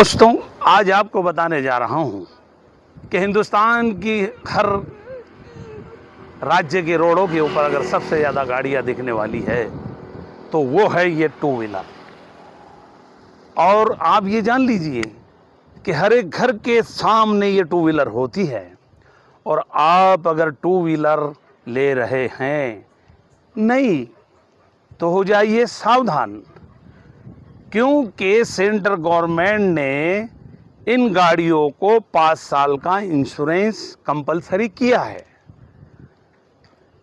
दोस्तों, आज आपको बताने जा रहा हूं कि हिंदुस्तान की हर राज्य के रोडों के ऊपर अगर सबसे ज़्यादा गाड़ियां दिखने वाली है तो वो है ये टू व्हीलर। और आप ये जान लीजिए कि हर एक घर के सामने ये टू व्हीलर होती है। और आप अगर टू व्हीलर ले रहे हैं नहीं तो हो जाइए सावधान, क्योंकि सेंट्रल गवर्नमेंट ने इन गाड़ियों को 5 साल का इंश्योरेंस कंपलसरी किया है।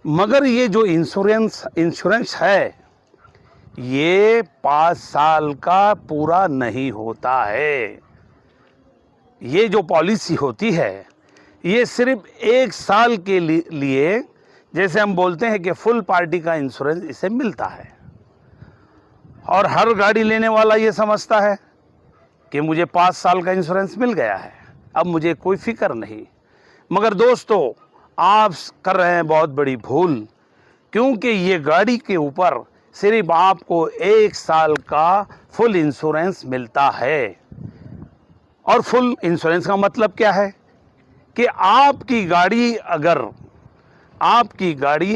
मगर ये जो इंश्योरेंस है ये 5 साल का पूरा नहीं होता है। ये जो पॉलिसी होती है ये सिर्फ 1 साल के लिए, जैसे हम बोलते हैं कि फुल पार्टी का इंश्योरेंस इसे मिलता है। और हर गाड़ी लेने वाला ये समझता है कि मुझे 5 साल का इंश्योरेंस मिल गया है, अब मुझे कोई फिक्र नहीं। मगर दोस्तों, आप कर रहे हैं बहुत बड़ी भूल, क्योंकि ये गाड़ी के ऊपर सिर्फ आपको 1 साल का फुल इंश्योरेंस मिलता है। और फुल इंश्योरेंस का मतलब क्या है कि आपकी गाड़ी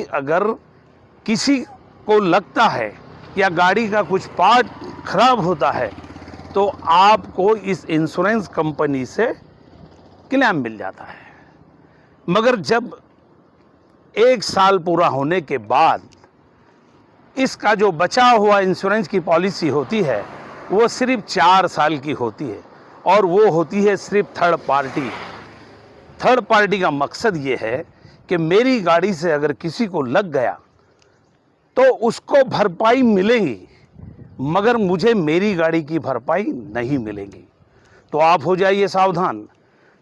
अगर किसी को लगता है या गाड़ी का कुछ पार्ट खराब होता है तो आपको इस इंश्योरेंस कंपनी से क्लेम मिल जाता है। मगर जब 1 साल पूरा होने के बाद इसका जो बचा हुआ इंश्योरेंस की पॉलिसी होती है वो सिर्फ 4 साल की होती है, और वो होती है सिर्फ थर्ड पार्टी। थर्ड पार्टी का मकसद ये है कि मेरी गाड़ी से अगर किसी को लग गया तो उसको भरपाई मिलेगी, मगर मुझे मेरी गाड़ी की भरपाई नहीं मिलेगी। तो आप हो जाइए सावधान,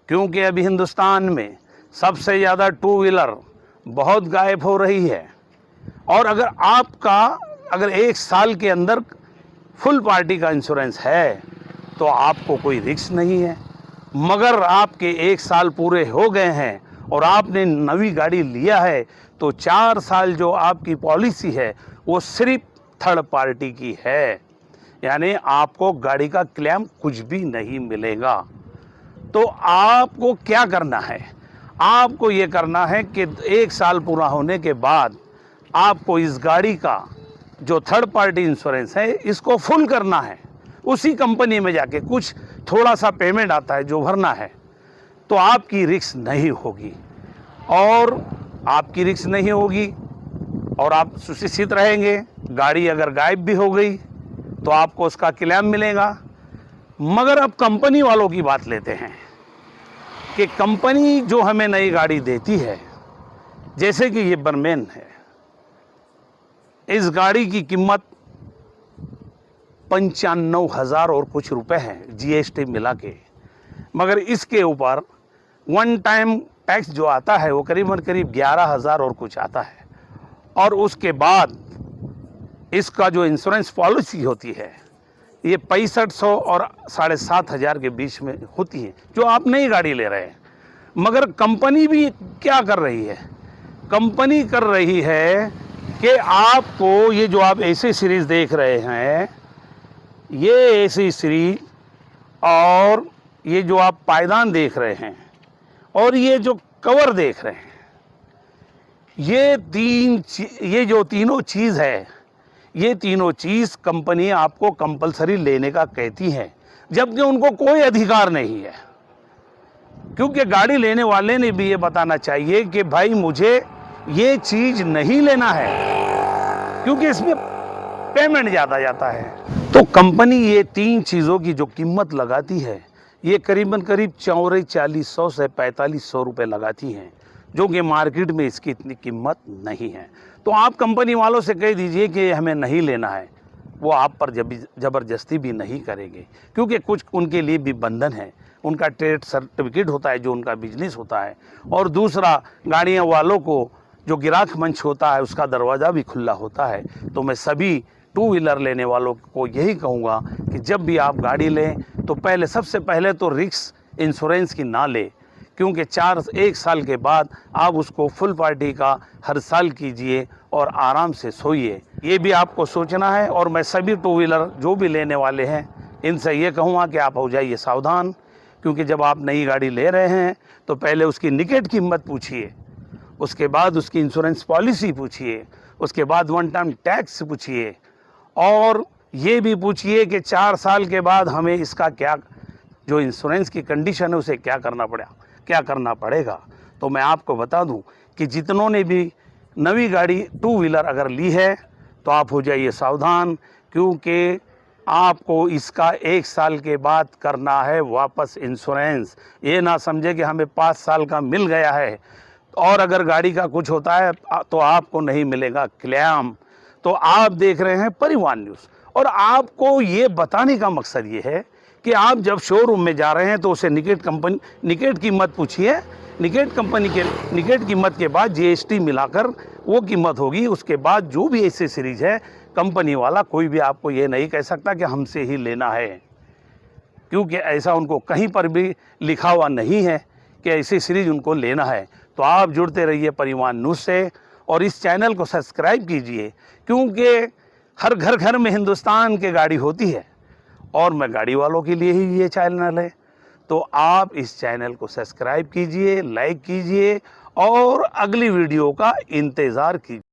क्योंकि अभी हिंदुस्तान में सबसे ज़्यादा टू व्हीलर बहुत गायब हो रही है। और अगर 1 साल के अंदर फुल पार्टी का इंश्योरेंस है तो आपको कोई रिस्क नहीं है। मगर आपके 1 साल पूरे हो गए हैं और आपने नई गाड़ी लिया है तो 4 साल जो आपकी पॉलिसी है वो सिर्फ थर्ड पार्टी की है, यानी आपको गाड़ी का क्लेम कुछ भी नहीं मिलेगा। तो आपको क्या करना है? आपको ये करना है कि 1 साल पूरा होने के बाद आपको इस गाड़ी का जो थर्ड पार्टी इंश्योरेंस है इसको फुल करना है। उसी कंपनी में जाके कुछ थोड़ा सा पेमेंट आता है जो भरना है, तो आपकी रिस्क नहीं होगी। और आपकी रिस्क नहीं होगी और आप सुरक्षित रहेंगे। गाड़ी अगर गायब भी हो गई तो आपको उसका क्लेम मिलेगा। मगर अब कंपनी वालों की बात लेते हैं कि कंपनी जो हमें नई गाड़ी देती है, जैसे कि ये बर्मेन है, इस गाड़ी की कीमत 95,000 और कुछ रुपए है जीएसटी मिला के। मगर इसके ऊपर वन टाइम टैक्स जो आता है वो करीब 11,000 और कुछ आता है। और उसके बाद इसका जो इंश्योरेंस पॉलिसी होती है ये 6500 और 7,500 के बीच में होती है जो आप नई गाड़ी ले रहे हैं। मगर कंपनी भी क्या कर रही है? कंपनी कर रही है कि आपको ये जो आप एसी सीरीज देख रहे हैं, ये एसी सीरीज और ये जो आप पायदान देख रहे हैं और ये जो कवर देख रहे हैं, ये जो तीनों चीज़ है, ये तीनों चीज़ कंपनी आपको कंपलसरी लेने का कहती है, जबकि उनको कोई अधिकार नहीं है। क्योंकि गाड़ी लेने वाले ने भी ये बताना चाहिए कि भाई मुझे ये चीज़ नहीं लेना है, क्योंकि इसमें पेमेंट ज़्यादा जाता है। तो कंपनी ये 3 चीज़ों की जो कीमत लगाती है ये करीब 4400 से 4500 रुपये लगाती हैं, जो कि मार्केट में इसकी इतनी कीमत नहीं है। तो आप कंपनी वालों से कह दीजिए कि हमें नहीं लेना है, वो आप पर ज़बरदस्ती भी नहीं करेंगे, क्योंकि कुछ उनके लिए भी बंधन है। उनका ट्रेड सर्टिफिकेट होता है जो उनका बिजनेस होता है, और दूसरा गाड़ियाँ वालों को जो ग्राहक मंच होता है उसका दरवाज़ा भी खुला होता है। तो मैं सभी टू व्हीलर लेने वालों को यही कहूँगा कि जब भी आप गाड़ी लें तो सबसे पहले तो रिस्क इंश्योरेंस की ना लें, क्योंकि 1 साल के बाद आप उसको फुल पार्टी का हर साल कीजिए और आराम से सोइए। ये भी आपको सोचना है। और मैं सभी टू व्हीलर जो भी लेने वाले हैं इनसे ये कहूँगा कि आप हो जाइए सावधान, क्योंकि जब आप नई गाड़ी ले रहे हैं तो पहले उसकी निकट कीमत पूछिए, उसके बाद उसकी इंश्योरेंस पॉलिसी पूछिए, उसके बाद वन टाइम टैक्स पूछिए, और ये भी पूछिए कि 4 साल के बाद हमें इसका क्या, जो इंश्योरेंस की कंडीशन है उसे क्या करना पड़ेगा। तो मैं आपको बता दूं कि जितनों ने भी नई गाड़ी 2 व्हीलर अगर ली है तो आप हो जाइए सावधान, क्योंकि आपको इसका 1 साल के बाद करना है वापस इंश्योरेंस। ये ना समझे कि हमें 5 साल का मिल गया है और अगर गाड़ी का कुछ होता है तो आपको नहीं मिलेगा क्लेम। तो आप देख रहे हैं परिवहन न्यूज़, और आपको ये बताने का मकसद ये है कि आप जब शोरूम में जा रहे हैं तो उसे निकट कीमत पूछिए। निकट कीमत के बाद जीएसटी मिलाकर वो कीमत होगी। उसके बाद जो भी एक्सेसरीज है, कंपनी वाला कोई भी आपको ये नहीं कह सकता कि हमसे ही लेना है, क्योंकि ऐसा उनको कहीं पर भी लिखा हुआ नहीं है कि एक्सेसरीज उनको लेना है। तो आप जुड़ते रहिए परिवहन न्यूज़ से और इस चैनल को सब्सक्राइब कीजिए, क्योंकि हर घर में हिंदुस्तान की गाड़ी होती है और मैं गाड़ी वालों के लिए ही ये चैनल है। तो आप इस चैनल को सब्सक्राइब कीजिए, लाइक कीजिए और अगली वीडियो का इंतज़ार कीजिए।